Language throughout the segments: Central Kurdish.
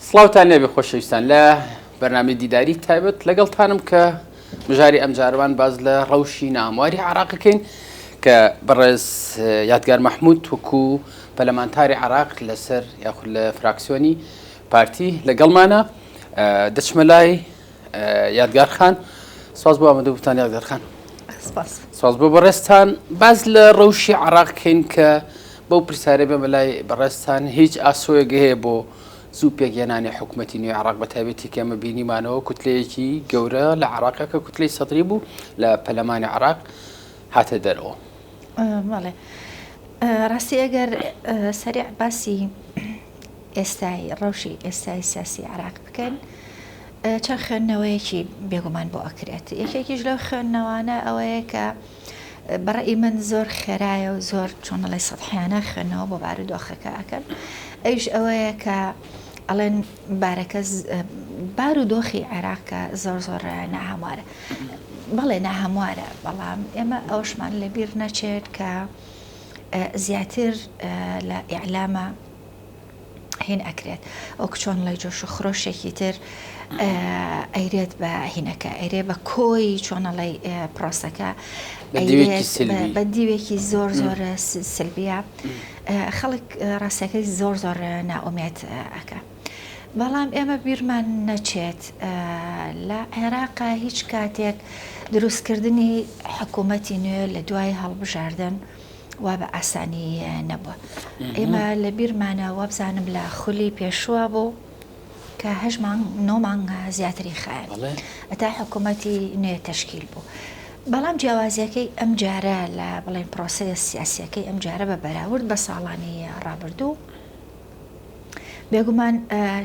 سڵاوتان لێبێ خۆشەویستان لە بەرنامەی دیداری تایبەت لەگەڵتانم کە مژاری ئەم جارەوان باز لە ڕەوشی نامواری عێراقەکەین کە بەڕێز یادگار مەحموود وەکو پەرلەمانتاری عێراق لەسەر یاخود لە فراکسیۆنی پارتی لەگەڵمانە. دەچمە لای یادگار خان. سواز بۆ ئامادەبووتان یادگار خان. سواز بۆ بەڕێزتان. باز لە ڕەوشی عێراقکەین کە بەو پرسیارە بێمە لای بەڕێزتان هیچ ئاسۆیەک هەیە بۆ زوو پێگەێنانی حکوومەتی نوێی عێراق بە تایبەتی کە ئێمە بینیمانەوە کوتلەیەکی گەورە لە عێراقە کە کوتلەی سەدری بوو لە پەرلەمانی عێراق هاتە دەرەوە. بەڵێ ڕاستی ئەگەر سەریع باسی ئێستای ڕەوشی ئێستای سیاسی عێراق بکەن چەند خوێندنەوەیەکی بێگومان بۆ ئەکرێت. یەکێکیش لەو خوێندنەوانە ئەوەیە کە بەڕێی من زۆر خێرایە و زۆر چۆنەڵی سەدحیانە خوێندنەوە بۆ بارودۆخەکە ئەکەن. ئەویش ئەوەیە کە ئەڵێن بارەکە بارودۆخی عێراقە زۆر زۆر ناهەموارە. بەڵێ ناهەموارە، بەڵام ئێمە ئەوشمان لەبیر نەچێت کە زیاتر لە ئیعلامە هین ئەکرێت ئەو چۆن لە جۆش و خرۆشێکی تر ئەیرێت بە هینەکە ئەیرێ بە کۆی چۆنەڵی پرۆسەکە بە دیوێکی زۆر زۆر سلبیە. خەڵک ڕاستەکەی زۆر زۆر ناومێت ئەکە. بەڵام ئێمە بیرمان نەچێت لە عێراقا هیچ کاتێک دروستکردنی حکوومەتی نوێ لە دوای هەڵبژاردن وا بە ئاسانی نەبووە. ئێمە لە بیرمانە وابزانم لە خولی پێشووە بوو کە 9 مانگ زیاتری خایەن ئەتا حکوومەتی نوێ تەشکیل بوو. بەڵام جیاوازیەکەی ئەم جارە لە بڵێن پرۆسەیە سیاسیەکەی ئەم جارە بە بەراورد بە ساڵانی ڕابردوو بێگومان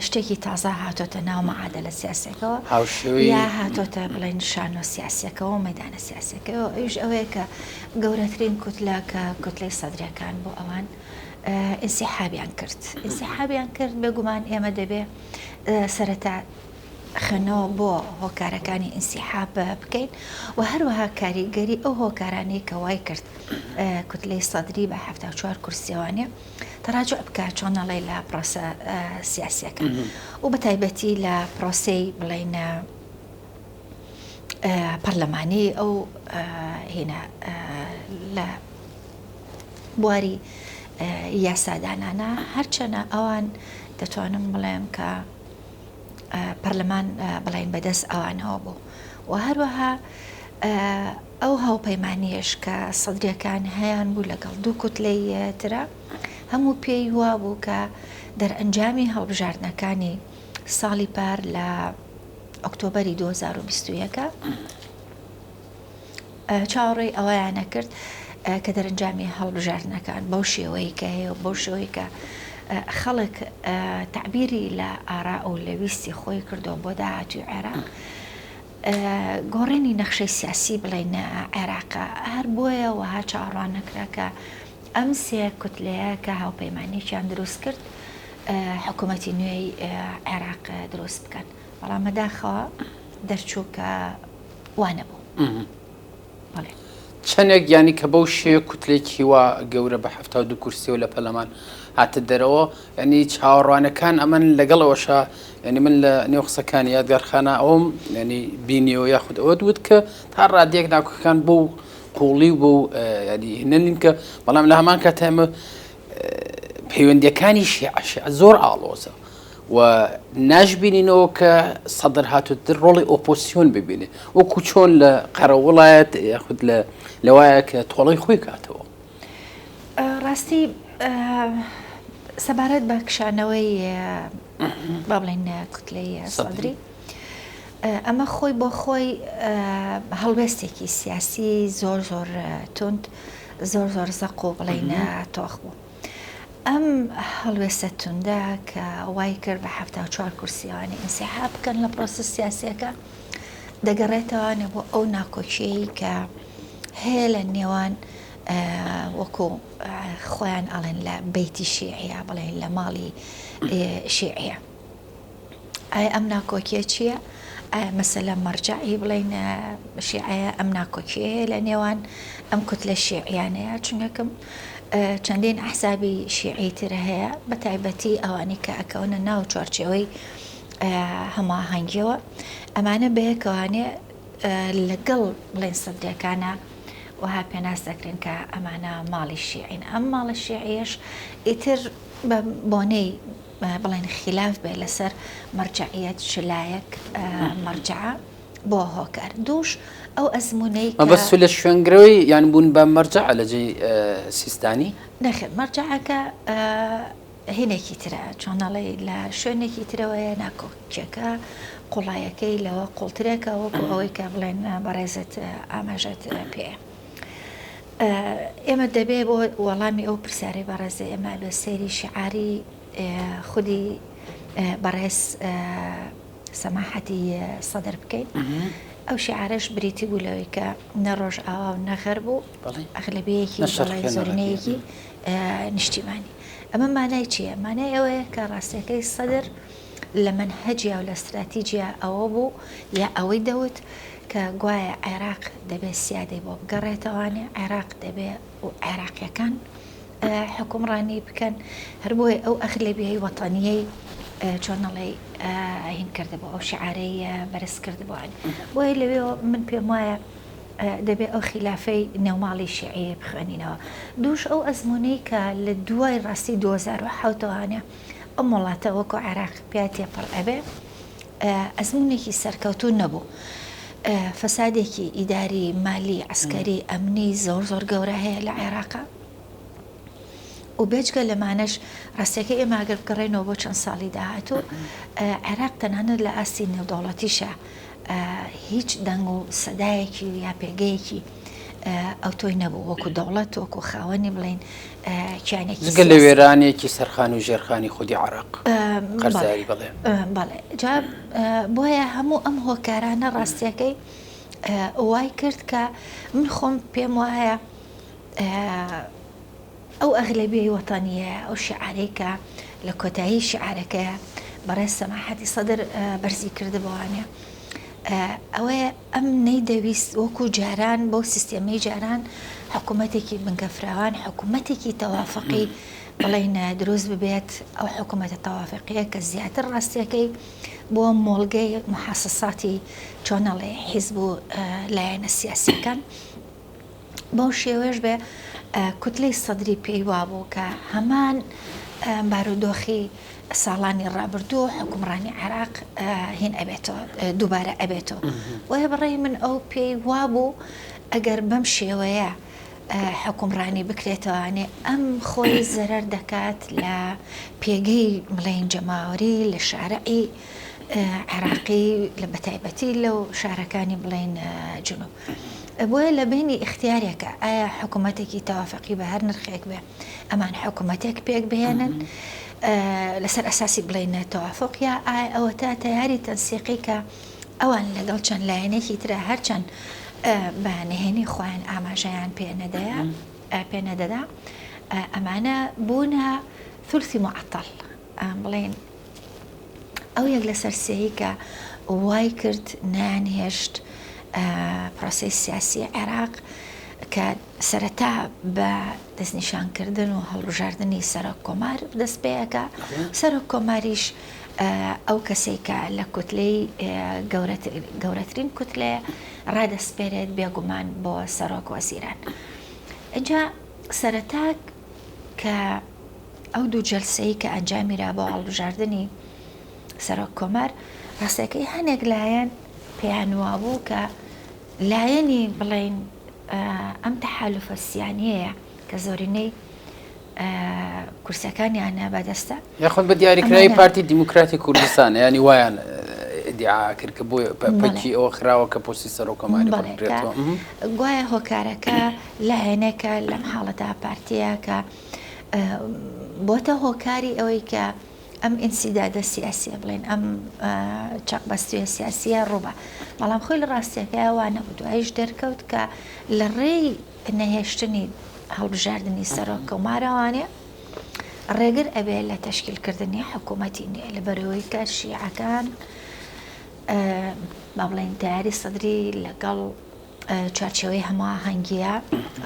شتێکی تازە هاتۆتە ناو مەعادلە سیاسەکەەوە یا هاتۆتە بڵێن شانۆ سیاسەکەەوە مەدانە سیاسەکەەوە. ئەوش ئەوەیە کە گەورەترین کوتلە کە کوتلەی سەدرەکان بۆ ئەوان ئینسیحابیان کرد. ئینسیحابیان کرد بێگومان ئێمە دەبێ سەرەتا خوێنەوە بۆ هۆکارەکانی ئینسیحاب بکەین و هەروەها کاریگەری ئەو هۆکارانەی کە وای کرد کوتلەی سەدری بە 74 کورسیوانێ تەراجع بکە چۆنەڵی لە پرۆسە سیاسیەکە و بە تایبەتی لە پرۆسەی بڵێن پەرلەمانی ئەو هێنە لە بواری یاسادانانە هەرچەنە ئەوان دەتوانم بڵێم کە پەرلەمان بڵێن بەدەست ئەوانەوە بوو و هەروەها ئەو هاوپەیمانیش کە سەدرەکان هەیان بوو لەگەڵ دوو کوتلەی ترە هەموو پێی وا بوو کە دەرئەنجامی هەڵبژاردنەکانی ساڵی پار لە ئۆکتۆبەری 2021 چاوەڕێی ئەوەیانە کرد کە دەرئەنجامی هەڵبژاردنەکان بەو شێوەیە کە هەیە بەو شێوەیە کە خەڵک تعبیری لە ئارا و لە ویستی خۆی کردو بۆ داهاتوی عێراق گۆڕێنی نەخشەی سیاسی بڵێن عێراقە هەر بۆیە وەها چاوەڕوان نەکرا کە ئەم سێ کوتلەیە کە هاوپەیمانێکیان دروست کرد حکوومەتی نوێی عێراق دروست بکەن. بەڵام مەداخەوە دەرچوو کە وانە بوو. بەڵێ چەندێک ینی کە بەو شێ کوتلێکی وا گەورە بە 72 کورسی و لە پەرلەمان هاتە دەرەوە ینی چاوەڕوانەکان ئەمن لەگەڵەوەشە ینی من لە نێو قسەکانی یادگارخانە ئەوم ینی بینیەوە یاخود ئەوە دوت کە تا ڕادیەک ناکۆکەکان بۆ قوڵی بۆ ینی هێنین کە بەڵام لە هەمان کاتە ئێمە پەیوەندیەکانی شیعە زۆر ئاڵۆزە و ناشبینینەوە کە سەدر هاتوتر ڕۆڵی ئۆپۆسیۆن ببینێ وەکو چۆن لە قەرەوڵایەت یاخود لەوایە کە تۆڵی خۆی کاتەوە. ڕاستی سەبارەت بە کشانەوەی با بڵێن کوتلەی سەدری ئەمە خۆی بۆ خۆی هەڵوێستێکی سیاسی زۆر زۆر تند زۆر زۆر زەق و بڵێن تۆخ بوو. ئەم هەڵوێستە توندە کە وای کرد بە 74 کورسیوانی ئینسیحاب بکەن لە پرۆسە سیاسیەکە دەگەڕێتەوە بۆ ئەو ناکۆچیەی کە هەیە لە نێوان وەکو خۆیان ئەڵێن لە بەیتی شیعە بڵێن لە ماڵی شیعە. ئایا ئەم ناکۆکیە چییە؟ مثلا مەرجعی بڵین شیعەیە ئەم ناکۆکیەیە لە نێوان ئەم کوتلە شیعیانەیە چونکەم چەندین ئەحزابی شیعی ترە هەیە بە تایبەتی ئەوانی کە ئەکەونە ناو چوارچێوەی هەماهەنگیەوە ئەمانە بەیەکەوانێ لەگەڵ بڵێن سەدرەکانە وها پێناس دەکرێن کە ئەمانە ماڵی شیعین ئەم ماڵە شیعیش ئیتر بە بۆنەی بڵێن خلاف بێ لەسەر مەرجعیەت شلایەک مەرجعە بۆ هۆکار دووش ئەو ئەزمونەی بەس لە شوێنگرەوەی یان بوون بە مەرجع لەجێی سیستانی نەخێت مەرجعەکە هینێکی ترە چۆنەڵی لە شوێنێکی ترەوەیە ناکۆکیەکە قوڵایەکەی لەوە قوڵترێکە وەکو ئەوەی کە بڵێن بەڕێزت ئاماژەت پێ ئێمە دەبێ بۆ وەڵامی ئەو پرسیارەی بەڕێزە ئێمە بە سەیری شعاری خودی بەڕێز سەماحەتی سەدر بکەین ئەو شعارش بریتی بوو لەوەی کە نەڕۆژ ئاوا و نەخەر بوو ئەغلبەیەکی بەڵێ زۆرینەیەکی نیشتیمانی ئەمە مانای چییە؟ مانای ئەوەیە کە ڕاستیەکەی سەدر لە منهەجیا و لە استراتیجیا ئەوە بوو یا ئەوەی دەوت کە گوایە عێراق دەبێت سیادەی بۆ بگەڕێتەوانێ عێراق دەبێت و عێراقیەکان حکومڕانی بکەن هەر بۆی ئەو ئەغلبیەی وەتانیەی چۆنەڵی هین کردبوو ئەو شعارەی بەرز کردبووان بۆی لەوێ من پێم وایە دەبێت ئەو خلافەی نێوماڵی شیعی بخوێنینەوە دووش ئەو ئەزمونەی کە لە دوای ڕاستی 2010وانە ئەم وڵاتە وەکو عێراق پیاتێ پڕ ئەبێ ئەزمونێکی سەرکەوتوو نەبوو فەسادێکی ئیداری مالی عسکەری ئەمنی زۆر گەورە هەیە لە عێراقا و بێجگە لەمانەش ڕاستیەکەی ئێمە ئەگەر بگەڕێنەوە بۆ چەند ساڵی داهاتوو عێراق تەنانەت لە ئاستی نێودەوڵەتیشە هیچ دەنگ و سەدایەکی یا پێگەیەکی ئەو تۆی نەبوو وەکو دەوڵەت وەکو خاوەنی بڵین کیانێکی لە وێرانێکی سەرخان و ژێرخانی خودی عێراق قەرزاری بڵێ بەڵێ جا بۆیە هەموو ئەم هۆکارانە ڕاستیەکەی وای کرد کە من خۆم پێم وایە ئەو ئەغلبیەی وەتانیە ئەو شعارەی کە لە کۆتایی شعارەکەیە بەڕێز سەماحەتی سەدر بەرزی کردبووانێ ئەوەیە ئەم نەیدەویست وەکو جاران بۆ سیستێمی جاران حکوومەتێکی بنکەفراوان حکوومەتێکی تەوافقی بڵێن دروست ببێت ئەو حکوومەتە تەوافقیە کە زیاتر ڕاستیەکەی بۆ مۆڵگەی محاسساتی چۆنەڵێ حیزب و لایەنە سیاسیەکان بۆ شێوەش بێ کوتلەی سەدری پێی وابوو کە هەمان بارودۆخی ساڵانی ڕابردوو حکومڕانی عێراق هین ئەبێتەوە دووبارە ئەبێتەوە وە بڕێ من ئەو پێی وابوو ئەگەر بەم شێوەیە حکومڕانی بکرێتەوەوانێ ئەم خۆی زەرەر دەکات لە پێگەی بڵێن جەماوەری لە شارعی عێراقی لە بەتایبەتی لەو شارەکانی بڵێن جنوب بۆیە لە بینی اختیارێکە ئایا حکوومەتێکی تەوافقی بە هەر نرخێک بێ ئەمان حکوومەتێک پێک بهێنن لەسەر ئەساسی بڵێنە تەوافق یا ئایا ئەوە تا تەیاری تەنسیقی کە ئەوان لەگەڵ چەند لایەنێکی ترە هەرچەند بە نهێنی خۆیان ئاماژەیان پێ نەدەدا ئەمانە بوونە ثولثی معەتەڵ بڵێن ئەو یەک لەسەر سێی کە وای کرد نانهێشت پرۆسی سیاسی عێراق کە سەرەتا بە دەستنیشانکردن و هەڵبژاردننی سەرۆک کۆمار دەست پێەکە سەرۆک کۆماریش ئەو کەسێک کە لە کوتلەی گەورەترین کوتلەیە ڕادەسپێرێت بێگومان بۆ سەرۆک وەزیران ئەجا سەرەتا کە ئەو دوو جەلسەی کە ئەنجامیرا بۆ هەڵبژاردننی سەرۆک کۆمار ڕاستەکەی هەنێک لایەن پێیان وابوو کە لایەنی بڵێن ئەم تەحالوفە سیانیەیە کە زۆرینەی کورسەکانیانە بەدەستە یاخۆن بە دیاریکراوی پارتی دیموکراتی کوردستان ینی وایان ئیدعا کرد کە بۆ پەکی ئەوە خراوە کە پۆستی سەرۆکۆماری بکرێتەوە گوایە هۆکارەکە لایەنێکە لەم حاڵەتا پارتیە کە بۆتە هۆکاری ئەوەی کە ئەم ئینسیدادە سیاسیە بڵێن ئەم چاقبەستویە سیاسیە ڕووبە بەڵام خۆی لە ڕاستیەکەی وانە بوو دوایش دەرکەوت کە لە ڕێی نەهێشتنی هەڵبژاردننی سەرۆک کۆمارەوانێ ڕێگر ئەبێ لە تەشکیلکردنی حکوومەتی نێ لەبەرەوەی کە شیعەکان با بڵێن تیاری سەدری لەگەڵ چارچەوەی هەماهەنگیە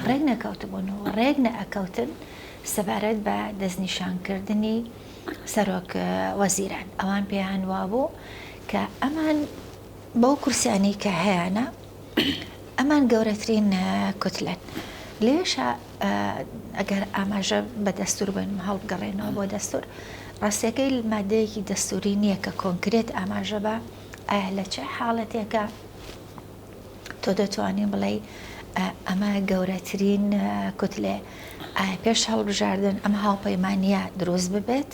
ڕێک نەکەوتبوون و ڕێک نەئەکەوتن سەبارەت بە دەستنیشانکردنی سەرۆک وەزیران. ئەوان پێیان وابوو کە ئەمان بەو کورسیانی کە هەیەە ئەمان گەورەترین کوتلن. لێشە ئەگەر ئاماژە بە دەستور بن هەڵبگەڕێنەوە بۆ دەستور، ڕاستیەکەی مادەیەکی دەستوری نییە کە کۆنکرێت ئاماژە بە ئایا لە چه حاڵەتێکە تۆ دەتوانین بڵێ ئەمە گەورەترین کوتلێ، ئایا پێش هەڵبژاردن ئەمە هاوپەیمانیە دروست ببێت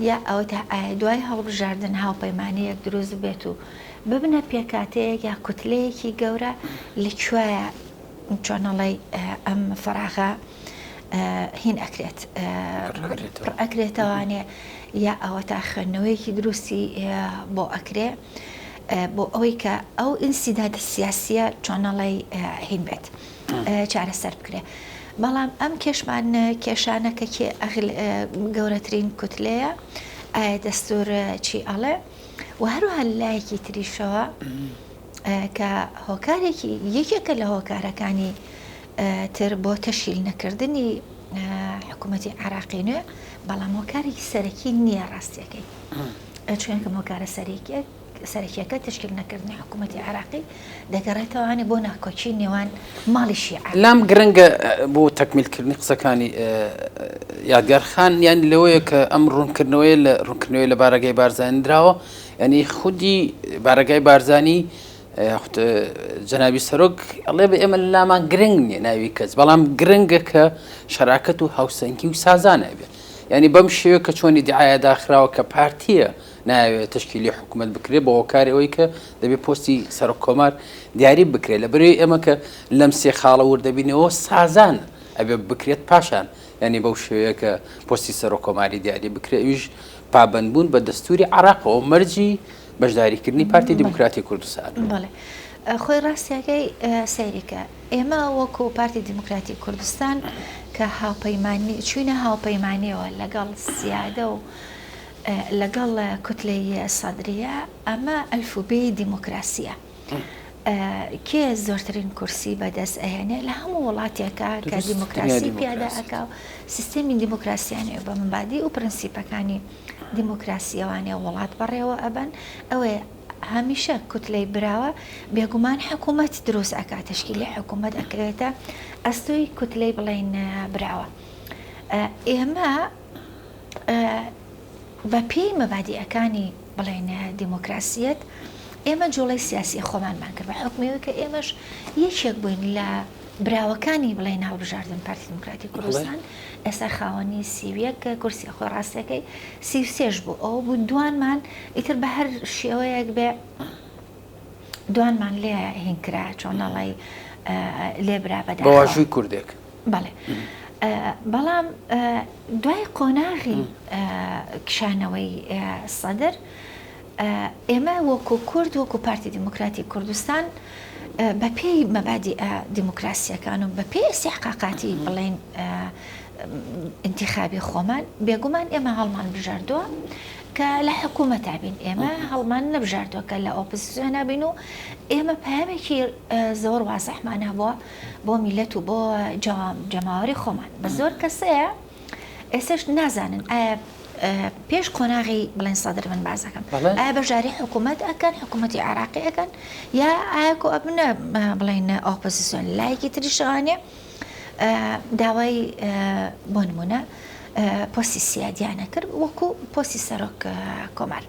یا ئەوە تا ئایا دوای هەڵبژاردن هاوپەیمانیەک دروست بێت و ببنە پێکاتەیەک یا کوتلەیەکی گەورە لەکوێیە چۆنەڵی ئەم فراغە هین ئەکرێت ئەکرێتەوانێ یا ئەوە تا خوێندنەوەیەکی دروستی بۆ ئەکرێ بۆ ئەوەی کە ئەو ئینسیداد سیاسیە چۆنەڵی هین بێت چارەسەر بکرێ. بەڵام ئەم کێشمان کێشانەکە گەورەترین کوتلەیە ئایا دەستور چی ئەڵێ و هەروها لایەکی تریشەوە کە هۆکارێکی یەکێکە لە هۆکارەکانی تر بۆ تەشیل نەکردنی حکوومەتی عێراقی نوێ، بەڵام هۆکارێکی سەرەکی نییە ڕاستیەکەی، چونکە هۆکارە سەرەکیەکە تشکیل نەکردنی حکوومەتی عێراقی دەگەڕێتەوانێ بۆ ناکۆچی نێوان ماڵی شیعە. لام گرنگە بۆ تەکمیلکردنی قسەکانی یادگارخان، یانی لەوەیە کە ئەم ڕوونکردنەوەی لە بارگای بارزانی درراوە، ینی خودی بارگای بارزانی جەنابی سەرۆک ئەڵێ بە ئێمە لامان گرنگ نییە ناوی کەس، بەڵام گرنگە کە شەراکەت و هاوسەنگی و سازانە بێت. ینی بەم شێوە کە چۆنی دیعاە داخراوە کە پارتیە ناوێت تشکیلی حکوومەت بکرێت بە هۆکاری ئەوەی کە دەبێت پۆستی سەرۆک کۆمار دیاری بکرێت لە بەرەوەی ئێمە کە لەم سێ خاڵە وردەبینەوە سازان ئەبێ بکرێت پاشان، ینی بەو شێوەیە کە پۆستی سەرۆک کۆماری دیاری بکرێت، ئەویش پابەندبوون بە دەستوری عێراقەوە مەرجی بەشداریکردنی پارتی دیموکراتی کوردستان. بەڵێ خۆی ڕاستیەکەی سەیریکە ئێمە وەکو پارتی دیموکراتی کوردستان کە هاوپەیمانی چوینە هاوپەیمانیەوە لەگەڵ سیادە و لەگەڵ کوتلەی سەدریە، ئەمە ئەلفوبێی دیموکراسیە. کێ زۆرترین کورسی بەدەست ئەهێنێ لە هەموو وڵاتێکە کە دیموکراسی پیادا ئەکا و سیستەمی دیموکراسیانێ بە منبادی و پرەنسیپەکانی دیموکراسیەوانێ وڵات بەڕێوە ئەبن، ئەوێ هەمیشە کوتلەی براوە بێگومان حکوومەت دروست ئەکا، تشکیلی حکوومەت ئەکرێتە ئەستۆی کوتلەی بڵێن براوە. ئێمە بە پێی مەبادیەکانی بڵێن دیموکراسیەت ئێمە جوڵەی سیاسی خۆمانمان کرد بە حکمیەوە کە ئێمەش یەکێک بووین لە براوەکانی بڵێن هەڵبژاردن پارتی دیموکراتی کوردستان. ئێستا خاوەنی سیویەک کورسی خۆی ڕاستەکەی 33 بوو، ئەو بوو دوانمان ئیتر بە هەر شێوەیەک بێ دوانمان لێ هینکرا چۆنەڵی لێبرا بەدا بەواژووی کوردێک. بەڵێ بەڵام دوای قۆناغی کشانەوەی سەدر ئێمە وەکو کورد وەکو پارتی دیموکراتی کوردستان بە پێی مەبادی دیموکراسیەکان و بە پێی استحقاقاتی بڵێن انتخابی خۆمان بێگومان ئێمە هەڵمان بژاردووە کە لە حکوومەتا بین، ئێمە هەڵمان نەبژاردووە کە لە ئۆپۆزیسیۆنا بین و ئێمە پامێکی زۆر وازەحمان هەبووە بۆ میلەت و بۆ جەماوەری خۆمان. بە زۆر کەسەیە ئێستش نازانن ئایا پێش قۆناغی بڵێن سەدر من بازەکەم ئایا بەژاری حکوومەت ئەکەن حکوومەتی عێراقی ئەکەن یا ئایا ئەبنە بڵێن ئۆپۆزیسیۆن لایەکی تریشەوانێ داوای بۆ نمونە پۆستی سیادیانە کرد وەکو پۆستی سەرۆک کۆمار.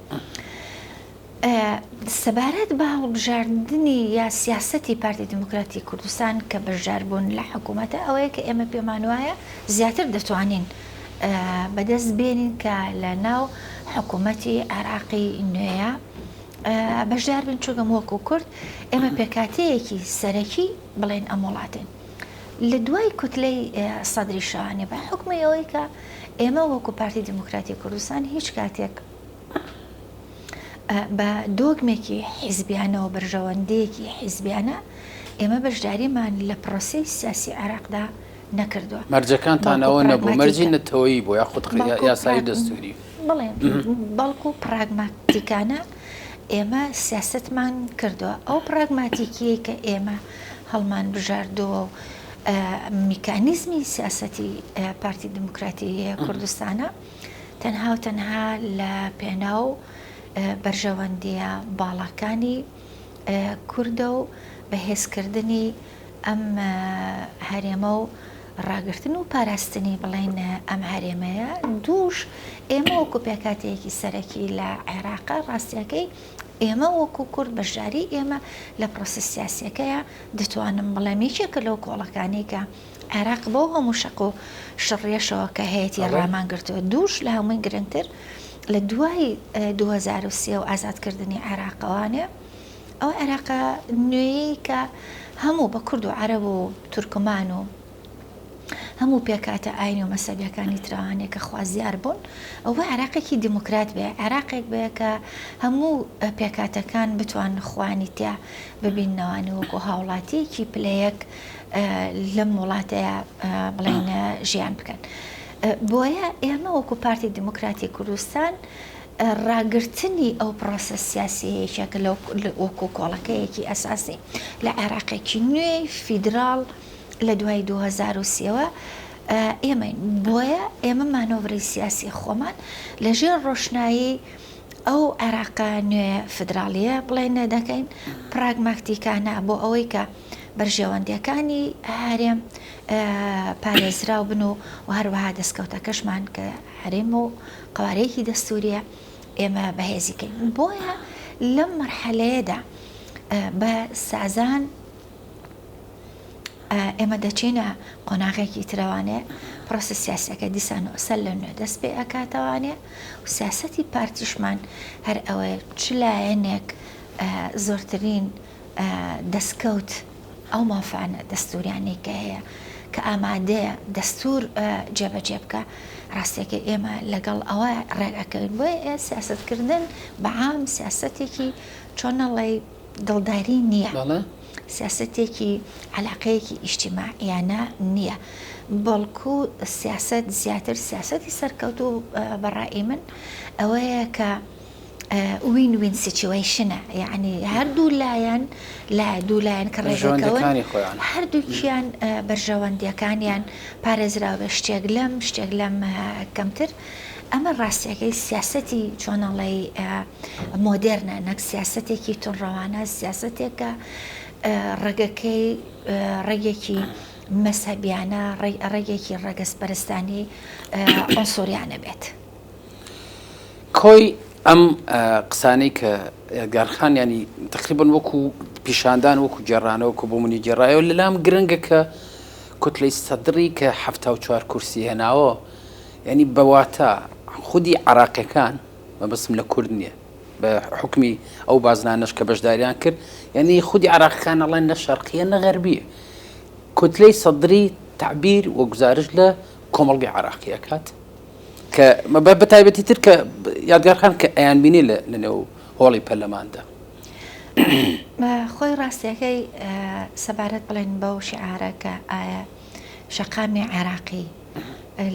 سەبارەت بە هەڵبژاردننی یا سیاسەتی پارتی دیموکراتی کوردستان کە بەشداربوون لە حکوومەتە ئەوەیە کە ئێمە پێمان وایە زیاتر دەتوانین بەدەست بێنین کە لە ناو حکوومەتی عێراقی نوێیە بەشدار بن، چووگەم وەکو کورد ئێمە پێکاتەیەکی سەرەکی بڵێن ئەم وڵاتین لە دوای کوتلەی سەدری شەوانێ بە حکمی ئەوەی کە ئێمە وەکو پارتی دیموکراتی کوردستان هیچ کاتێک بە دۆگمێکی حیزبیانە و بەرژەوەندەیەکی حیزبیانە ئێمە بەشداریمان لە پرۆسی سیاسی عێراقدا نەکردووە. مەرجەکانتانەوە نەبوو، مەرجی نەتەوەیی بۆ یاخود یاسایی دەستوری، بڵێ بەڵکو پراگماتیکانە ئێمە سیاستمان کردووە ئەو پراگماتیکی کە ئێمە هەڵمان بژاردووە و میکانیزمی سیاسەتی پارتی دموکراتی کوردستانە تەنها و تەنها لە پێناو بەرژەوەندیە باڵەکانی کوردە و بەهێزکردنی ئەم هەرێمە و ڕاگرتن و پاراستنی بڵێن ئەم هەرێمەیە دووش ئێمە وەکو پێکاتەیەکی سەرەکی لە عێراقا ڕاستیەکەی ئێمە وەکو کورد بەشداری ئێمە لە پرۆسس سیاسیەکەیە دەتوانم بڵێم یەکێکە لەو کۆڵەکانی کە عێراق بۆ هەموو شەق و شڕێشەوە کە هەیەی ڕامان گرتووە دووش لە هەمووی گرنگتر لە دوای 2023 و ئازادکردنی عێراقەوانێ ئەو عێراقا نوێی کە هەموو بە کورد و عەرەب و تورکمان و هەموو پێکاتە ئاین و مەسەبیەکانی تراوانێک کە خوازیار بوون ئەوە عێراقێکی دیموکرات بێ عێراقێک بێ کە هەموو پێکاتەکان بتوان خوانی تیا ببینەوەی وەکو هاوڵاتیەکی پلەیەک لەم وڵاتەیە بڵێن ژیان بکەن بۆیە ئێمە وەکو پارتی دموکراتی کوردستان ڕاگررتنی ئەو پرۆسە سیاسیەیەکە وەکو کۆڵەکەیەکی ئەساسی لە عێراقێکی نوێی فیدراڵ لە دوای 2023ەوە ئێمە بۆیە ئێمە مانۆڤری سیاسی خۆمان لەژێر ڕۆشنایی ئەو عێراقا نوێ فدراڵیە بڵێنە دەکەین پراگماتیکانە بۆ ئەوەی کە بەرژێوەندیەکانی هەرێم پارێزراو بن و هەروەها دەستکەوتەکەشمان کە هەرێم و قوارەیەکی دەستوریە ئێمە بەهێزیکەین بۆیە لەم مەرحەلەیەدا بە سازان ئێمە دەچینە قۆناغێکی ترەوانێ پرۆسە سیاسەکە دیسان ئۆسەر لە نوێ دەست پێ ئەکاتەوانێ و سیاسەتی پارتیشمان هەر ئەوەیە چ لایەنێک زۆرترین دەستکەوت ئەو مافانە دەستوریانی کە هەیە کە ئامادەیە دەستور جێبەجێ بکە ڕاستێکی ئێمە لەگەڵ ئەوە ڕێگەکەوین بۆیە سیاستکردن بەعام سیاسەتێکی چۆنەڵی دڵداری نییە سیاستێکی علاقەیەکی ئیجتیماعیانە نییە بەڵکو سیاست زیاتر سیاسەتی سەرکەوت و بەڕای من ئەوەیە کە وین وین سیچویشنە یعنی هەردوو لایەن دوو لایەن کە ڕێژەکەون هەردووکیان بەرژەوەندیەکانیان پارێزراوە شتێک لەم کەمتر ئەمە ڕاستیەکەی سیاسەتی چۆنەڵی مۆدێرنە نەک سیاسەتێکی تونڕەوانە سیاسەتێکە ڕێگەکەی ڕێگێکی مەسەبیانە ڕێگێکی ڕێگەسپەرستانی ئۆنسۆریانە بێت کۆی ئەم قسانەی کە گارخان ینی تقریبن وەکو پیشاندان وەکو جێڕانە وەکو بۆمونی جێڕایەوە لەلام گرنگە کە کوتلەی سەدری کە 74 کورسی هێناوە ینی بەواتە خودی عراقیەکان مەبەسم لە کورد نییە بە حکمی ئەو بازنانەش کە بەشداریان کرد یعنی خودی عراقیەکان ئەڵێن نە شەرقیە نە غەربیە کوتلەی سەدری تعبیر و گزارش لە کۆمەڵگەی عراقیەکات کە بەتایبەتی تر کە یادگارخان کە ئەیان بینی لە نێو هۆڵی پەرلەماندا خۆی ڕاستیەکەی سەبارەت بڵێن بەو شیعارە کە ئایا شەقامی عێراقی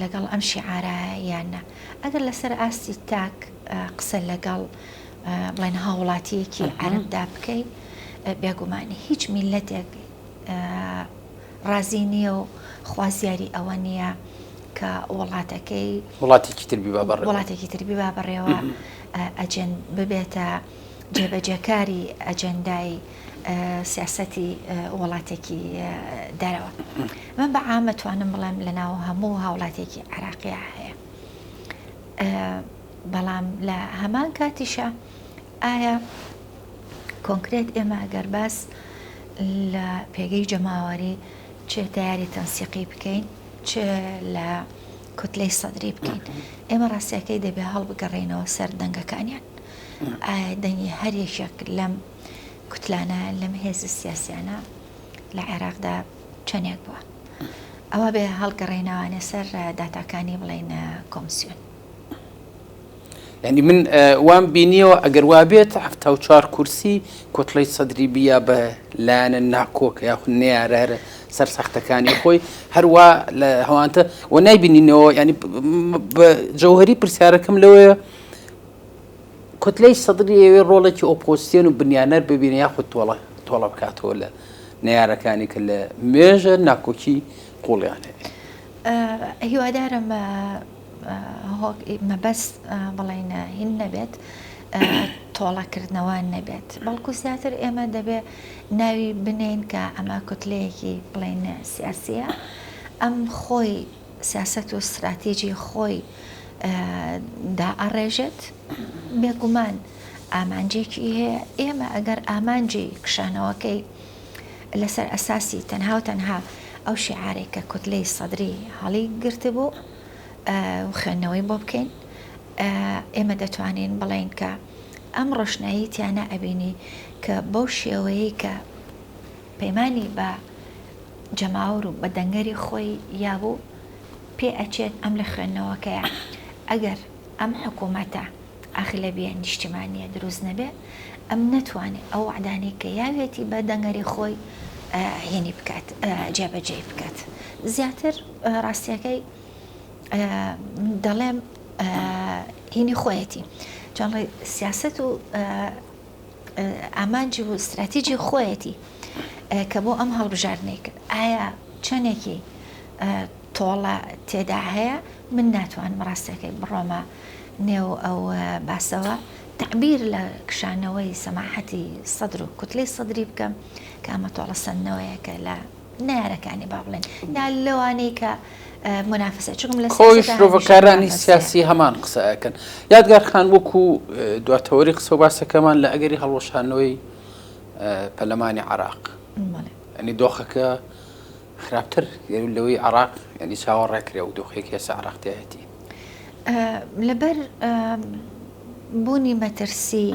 لەگەڵ ئەم شیعارە یانە ئەگەر لەسەر ئاستی تاک قسە لەگەڵ بڵێن هاوڵاتیەکی عەرەبدا بکەی بێگومانی هیچ میلەتێک رازی نییە و خوازیاری ئەوە نییە کە وڵاتێکی تربی با بەڕێوە ئەجەن ببێتە جێبەجێکاری ئەجەندای سیاسەتی وڵاتێکی دەرەوە من بە عامە توانم بڵێم لەناو هەموو هاوڵاتێکی عێراقیە هەیە بەڵام لە هەمان کاتیشە ئایا کۆنکرێت ئێمە ئەگەر باس لە پێگەی جەماوەری چێ تیاری تەنسیقی بکەین چ لە کوتلەی سەدری بکەین ئێمە ڕاستیەکەی دەبێ هەڵبگەڕێنەوە سەر دەنگەکانیان ئایا دەنگی هەر یەکێک لەم کوتلانە لەم هێز سیاسیانە لە عێراقدا چەندێک بووە ئەوە بێ هەڵگەڕێنەوانە سەر داتاکانی بڵێن کۆمسیۆن یعنی من وام بینیەوە ئەگەر وا بێت 74 کورسی کۆتلەی سەدری بیا بە لایەنە ناکۆکە یاخود نێیارە سەرسەختەکانی خۆی هەروە لە هەوانتە و نایبینینەوە ینی بە جەوهەری پرسیارەکەم لەوەیە کتلەی سەدری ئێوێ ڕۆڵێکی ئۆپۆزیسیۆن و بنیانەر ببینە یاخود تۆڵە بکاتەوە لە نەیارەکانی کە لە مێژە ناکۆکی قوڵیان هەیە. هیوادارم مەبەست بڵێن هین نەبێت تۆڵەکردنەوە نەبێت، بەڵکو زیاتر ئێمە دەبێت ناوی بنین کە ئەمە کوتلەیەکی بڵێن سیاسیە، ئەم خۆی سیاست و استراتیژی خۆی دائەڕێژێت، بێگومان ئامانجێکی هەیە. ئێمە ئەگەر ئامانجی کشانەوەکەی لەسەر ئەساسی تەنها و تەنها ئەو شیعارێک کە کوتلەی سەدری هەڵی گرتبوو و خوێندنەوەی بۆ بکەین، ئێمە دەتوانین بڵێن کە ئەم ڕۆشنایی تیانە ئەبینی کە بەو شێوەیە کە پەیمانی بە جەماوەر و بە دەنگەری خۆی یابوو پێ ئەچێت ئەم لە خوێندنەوەکەیە ئەگەر ئەم حکوومەتە ئاخلەبیە نیشتیمانیە دروست نەبێ، ئەم نەتوانێت ئەو وعدانی کە یاوێتی بە دەنگەری خۆی هێنی بکات جێبەجێ بکات. زیاتر ڕاستیەکەی دەڵێم هینی خۆیەتی جاڵی سیاست و ئامانجی و استراتیژی خۆیەتی کە بۆ ئەم هەڵبژاردنەی کرد. ئایا چەندێکی تۆڵە تێدا هەیە؟ من ناتوانم ڕاستەکەی بڕۆمە نێو ئەو باسەوە تعبیر لە کشانەوەی سەماحەتی سەدر و کوتلەی سەدری بکەم کە ئەمە تۆڵە سندنەوەیەکە لە نارەکانی با بڵێن یا لەوانەی کە منافسە چکم لە خۆی شرۆڤەکارانی سیاسی هەمان قسەکەن. یادگار خان وەکو دواتەوەری قسە و باسەکەمان لە ئەگەری هەڵوەشانەوەی پەرلەمانی عێراق، ئەنی دۆخەکە خراپتر لەوەی عێراق ینی چاوەڕێکرێ و دۆخێکی هێستا عێراقیەتی لەبەر بوونی مەترسی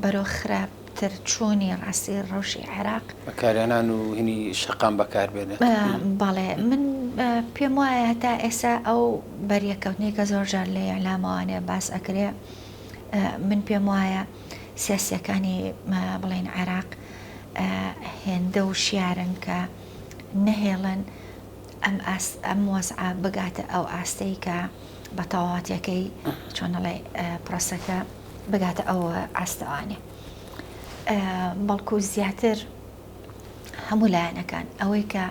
بەرەو خراپتر چۆنی ڕاستی ڕەوشی عێراق بەکارێنان و هینی شەقام بەکاربێنێت. بەڵێ من پێم وایە هەتا ئێستا ئەو بەریەکەوتنی کە زۆر جار لە ئیعلامەوانێ باس ئەکرێ، من پێم وایە سیاسیەکانی بڵێن عێراق هێندە و شیارن کە نەهێڵن ئەم وەزعە بگاتە ئەو ئاستەی کە بە تەواوەتیەکەی چۆنەڵێ پرۆسەکە بگاتە ئەو ئاستەوانێ، بەڵکو زیاتر هەموو لایەنەکان ئەوەی کە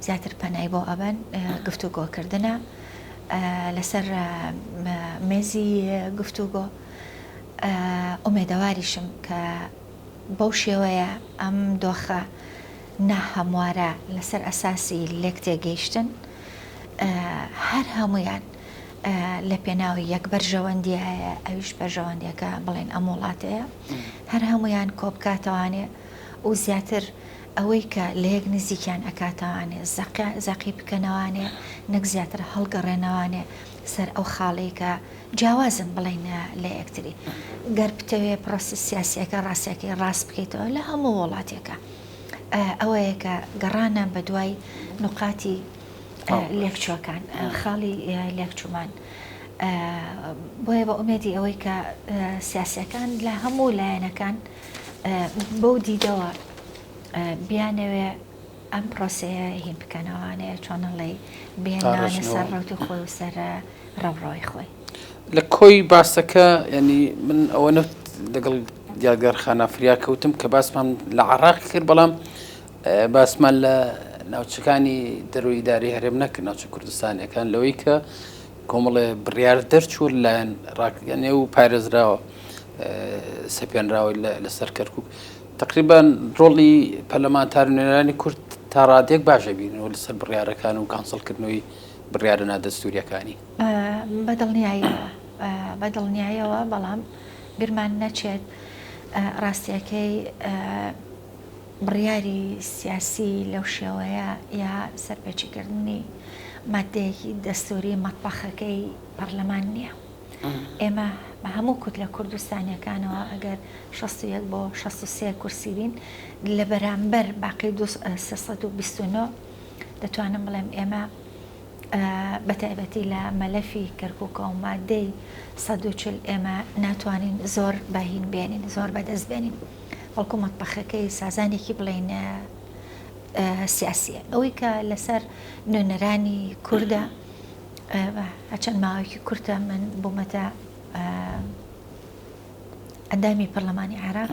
زیاتر پەنای بۆ ئەبەن گفتوگۆکردنە لەسەر مێزی گفتوگۆ. ئومێدەواریشم کە بەو شێوەیە ئەم دۆخە ناهەموارە لەسەر ئەساسی لێک تێگەیشتن هەر هەمویان لە پێناوی یەک بەرژەوەندی هەیە، ئەویش بەرژەوەندیەکە بڵێن ئەم وڵاتەیە، هەر هەمویان کۆبکاتەوانێ و زیاتر ئەوەی کە لە یەک نزیکیان ئەکاتەوانێ زەقی بکەنەوانێ نەک زیاتر هەڵگەڕێنەوانێ سەر ئەو خاڵەی کە جیاوازن بڵێن لە یەکتری. گەر بتەوێ پرۆسس سیاسیەکە ڕاستیەکەی ڕاست بکەیتەوە لە هەموو وڵاتێکە، ئەوەیە کە گەڕانە بە دوای نقاتی لێکچووەکان خاڵی لێکچوومان. بۆیە بە ئومێدی ئەوەی کە سیاسیەکان لە هەموو لایەنەکان بەو دیدەوە بیانەوێ ئەم پرۆسەیە هین بکەنەوانەیە چۆنەڵێ بێنانە سەر ڕەوتی خۆی و سەر ڕەوڕۆی خۆی. لە کۆی باسەکە ینی من ئەوە لەگەڵ یادگار خانافریا کەوتم کە باسمان لە عێراق کرد، بەڵام باسمان لە ناوچەکانی دەروی ئیداری هەرێم نەکرد، ناوچە کوردستانیەکان لەوەی کە کۆمەڵێ بڕیار دەرچوو لایەن ڕاکیانێ و پارێزراوە سەپێنراوەی لەسەر کەرکووک. تقریبا ڕۆڵی پەرلەمانتار نوێنەرانی کورد تا ڕادێک باشە بینەوە لەسەر بڕیارەکان و کانسڵکردنەوەی بڕیارە نادەستوریەکانی. بەدڵنیایەوە بەڵام بیرمان نەچێت ڕاستیەکەی بڕیاری سیاسی لەو شێوەیە یا سەرپێچیکردنی مادەیەکی دەستوری مەطبەخەکەی پەرلەمان نییە. ئێمە بە هەموو کوت لە کوردستانیەکانەوە ئەگەر 61 بۆ 63 کورسی بین لە بەرامبەر باقی 329 دەتوانم بڵێم ئێمە بەتایبەتی لە مەلەفی کەرکووکە و مادەی 140 ئێمە ناتوانین زۆر باهین بێنین، زۆر بەدەست بێنین، بەڵکو مەطبەخەکەی سازانێکی بڵێن سیاسیە. ئەوەی کە لەسەر نوێنەرانی کووردە هەچەند ماوەیەکی کورتە من بوومەتە ئەندامی پەرلەمانی عێراق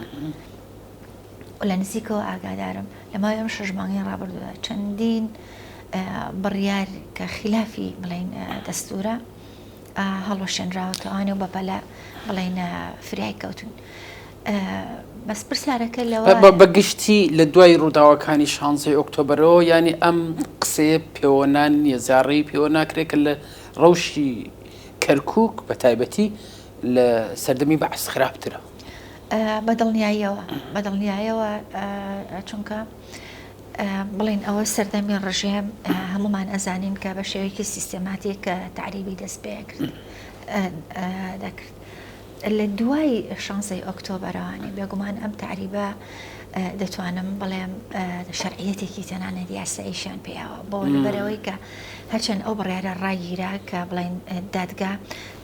لە نزیکەوە ئاگادارم لە ماوەی ئەم 6 مانگی ڕابردووە چەندین بڕیار کە خلافی بڵین دەستورە هەڵوەشێنراوەتەوانێ و بەپەلا بڵین فریای کەوتون بەس پرسیارەکە لەوە بەگشتی لە دوای ڕووداوەکانی 16 ئۆکتۆبرەوە ینی ئەم قسەیە پەیوەنان نێزاری پێوە ناکرێت کە لە ڕەوشی کەرکووک بە تایبەتی لە سەردەمی بەعس خراپترە بەدڵنیایەوە چونکە بڵین ئەوە سەردەمی ڕژێم هەمومان ئەزانین کە بە شێوەیەکی سیستێماتیک کە تعریبی دەست پێ کرد دەکرد لە دوای 16 ئۆکتۆبرەوانی بێگومان ئەم تعریبە دەتوانم بڵێم شەرعیەتێکی تەنانەت یاساییشان پێیاوە بۆ لەبەرەوەی کە هەرچەند ئەو بڕیارە ڕاگیرا کە بڵین دادگا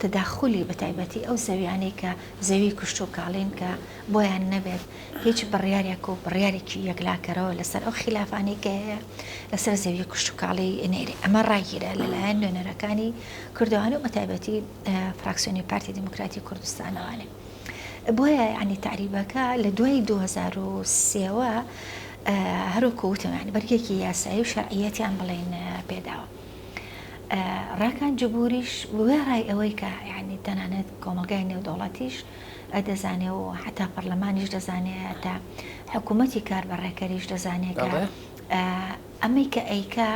تداخلی بە تایبەتی ئەو زەویانەی کە زەوی کوشت و کاڵین کە بۆیان نەبێت هیچ بڕیارێک و بڕیارێکی یەکلاکەرەوە لەسەر ئەو خلافانەی کە هەیە لەسەر زەوی کوشت و کاڵی نێرێ ئەمە ڕاگیرە لەلایەن نوێنەرەکانی کوردەوان و بە تایبەتی فراکسیۆنی پارتی دیموکراتی کوردستانەوانێ بۆیە ینی تعریبەکە لە دوای 2003ەوە هەروکەوتمانی بەرگێکی یاسایی و شەرعیەتیان بڵین پێداوە ڕاکان جبوریش وێ ڕای ئەوەی کە ینی تەنانەت کۆمەلگای نێودەوڵەتیش دەزانێ و حتا پەرلەمانیش دەزانێت تا حکوومەتی کاربەڕێکەریش دەزانێت کە ئەمەی کە ئەیکا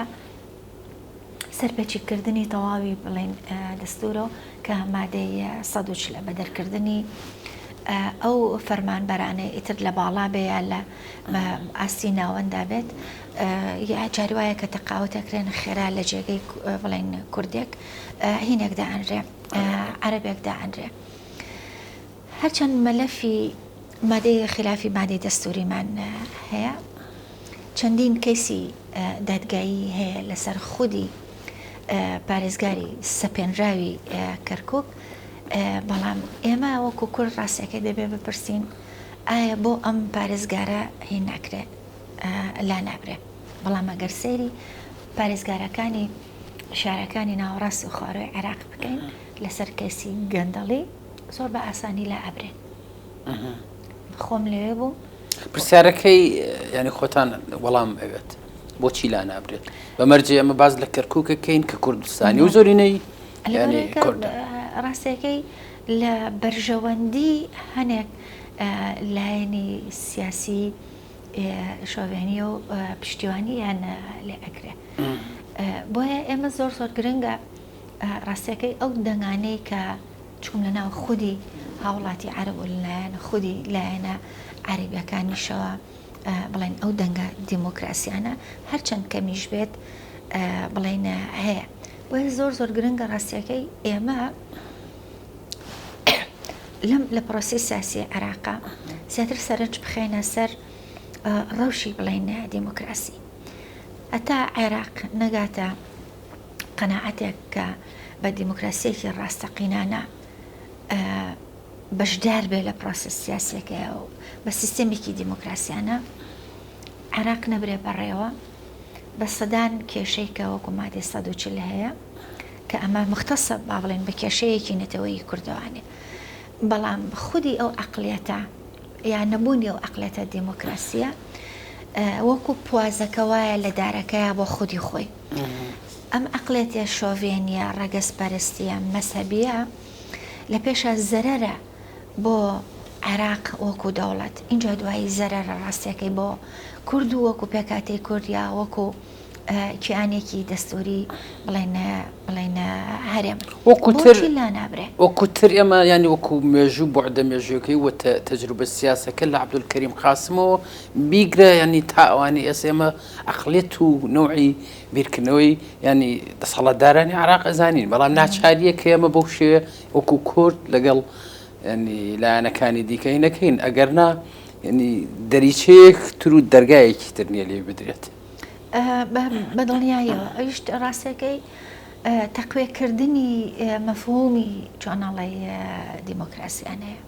سەرپێچیکردنی تەواوی بڵین دەستورە کە مادەی 100 لە بەدەرکردنی ئەو فەرمانبەرانەی ئیتر لە باڵا بێ لە ئاستی ناوەندا بێت جاری وایە کە تەقاوتەکرێن خێرا لە جێگەی بڵین کوردێک هینێک دائەنرێ عەرەبێک دائەنرێ هەرچەند مەلەفی مادەی خلافی مادەی دەستوریمان هەیە چەندین کەیسی دادگایی هەیە لەسەر خودی پارێزگاری سەپێنراوی کەرکووک بەڵام ئێمە وەکو کورد ڕاستیەکەی دەبێ بپرسین ئایا بۆ ئەم پارێزگارە هین ناکرێت لا نابرێ بەڵام ئەگەر سەیری پارێزگارەکانی شارەکانی ناوەڕاستی و خاوەڕێی عێراق بکەین لەسەر کەسی گەندەڵی زۆر بە ئاسانی لا ئەبرێن خۆم لەوێ بوو پرسیارەکەی ینی خۆتان وەڵام ئەوێت بۆچی لا نابرێت بەمەرجێ ئەمە باز لە کەرکووکەکەین کە کوردستانی و زۆرینەی ڕاستیەکەی لە بەرژەوەندی هەنێک لایەنی سیاسی شۆڤێنی و پشتیوانیان لێ ئەکرێ بۆیە ئێمە زۆر گرنگە ڕاستیەکەی ئەو دەنگانەی کە چوون لە ناو خودی هاوڵاتی عەرەب و لایەنە خودی لایەنە عەرەبیەکانیشەوە بڵێن ئەو دەنگە دیموکراسیانە هەرچەند کەمیش بێت بڵێن هەیە بۆیە زۆر گرنگە ڕاستیەکەی ئێمە لە پرۆسی سیاسی عێراقا زیاتر سەرنج بخێنە سەر ڕەوشی بڵێن دیموکراسی ئەتا عێراق نەگاتە قەناعەتێک کە بە دیموکراسیەکی ڕاستەقینانە بەشدار بێ لە پرۆسس سیاسیەکەیە و بە سیستەمێکی دیموکراسیانە عێراق نەبرێ بەڕێوە بە سەدان کێشەی کە وەکو مادەی 140 هەیە کە ئەمە مختصە با بڵێن بە کێشەیەکی نەتەوەی کوردەوانێ بەڵام خودی ئەو عەقڵیەتە یان نەبوونی ئەو عەقڵیەتە دیموکراسیە وەکو پوازەکە وایە لە دارەکەیە بۆ خودی خۆی ئەم عەقڵیەتە شۆڤێنیە ڕەگەزپەرستیە مەسەبیە لە پێشە زەرەرە بۆ عێراق وەکو دەوڵەت اینجا دوایی زەرەرە ڕاستیەکەی بۆ کورد و وەکو پێکاتی کوردیا وەکو کیانێکی دەستوری بڵێن هەرێم لا نابرێ وەکوتر ئێمە ینی وەکو مێژوو بۆعدە مێژوەکەی و تەجروبە سیاسەکە لە عەبدولکەریم قاسمەوە بیگرە ینی تا ئەوانی ئێمە عەقڵێت و نەوعی بیرکردنەوەی ینی دەسەڵاتدارانی عێراق ئەزانین بەڵام ناچاریە کە ئێمە بەو شێوە وەکو کورد لەگەڵ ینی لایەنەکانی دیکەی نەکەین ئەگەرنا ینی دەریچەیەک تر و دەرگایەکی تر نییە لێ بدرێت بەدڵنیایەوە ئەویش ڕاستەکەی تەقوێکردنی مەفهومی چۆناڵی دیموکراسیانەیە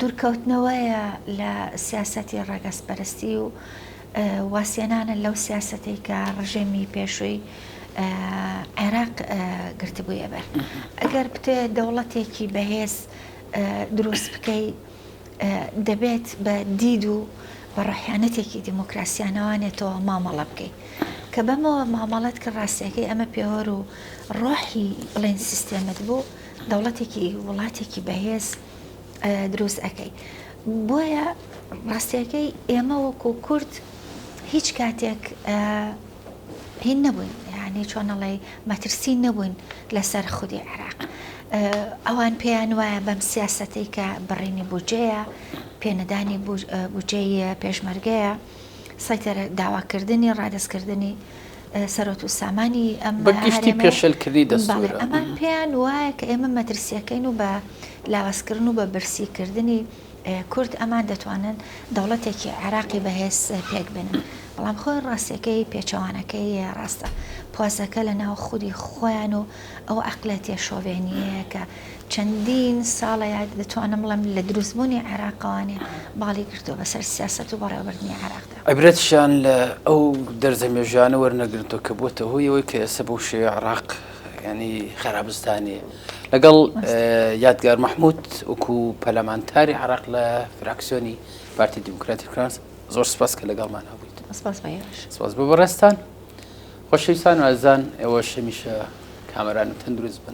دوورکەوتنەوەیە لە سیاسەتی ڕەگەزپەرستی و واسیێنانە لەو سیاسەتەی کە ڕژێمی پێشووی عێراق گرتبوویە بەر ئەگەر بتێ دەوڵەتێکی بەهێز دروست بکەی دەبێت بە دید و بە ڕەحیانەتێکی دیموکراسیانەوانێتەوە مامەڵە بکەی کە بەمەوە مامەڵەت کە ڕاستیەکەی ئەمە پێوەەر و ڕۆحی بڵێن سیستێمت بوو دەوڵەتێکی وڵاتێکی بەهێز دروست ئەەکەی بۆیە ڕاستیەکەی ئێمە وەکو کورد هیچ کاتێک هین نەبووین یعنی چۆنەڵێ مەترسی نەبووین لەسەر خودی عێراق ئەوان پێیان وایە بەم سیاسەتەی کە بڕینی بودجەیە پێنەدانی بودجەی پێشمەرگەیە سایتەرە داواکردنی ڕادستکردنی سەرۆت و سامانی ئەم بەگشتی پێشەلکردنی دەستورە ئەمان پێیان وایە کە ئێمە مەترسیەکەین و بە لاوازکردن و بە برسیکردنی کورد ئەمان دەتوانن دەوڵەتێکی عێراقی بەهێز پێک بنن بەڵام خۆی ڕاستیەکەی پێچەوانەکەی ڕاستە پوازەکە لە ناو خودی خۆیان و ئەو عەقلەتێ شۆڤێنیە کە چەندین ساڵەیە دەتوانم بڵێم لە دروستبوونی عێراقەوانێ باڵی گرتووە بەسەر سیاسەت و بەڕێوەبردننی عێراقدا عیبرەتشان لە ئەو دەرزەمێژانە وەرنەگرتەوە کە بۆتە هۆی ئەوەی کە ئێستا بەو شێوەیە عێراق ینی خەرابستانیە لەگەڵ یادگار مححمود وەکو پەرلەمانتاری عێراق لە فراکسیۆنی پارتی دیموکراتی فرانس زۆر سپاس کە لەگەڵمان هەبوویت سپاس بۆ بەڕێستان خۆشەویستان و ئازان ئێوە هەمیشە کامەران و تەندروست بن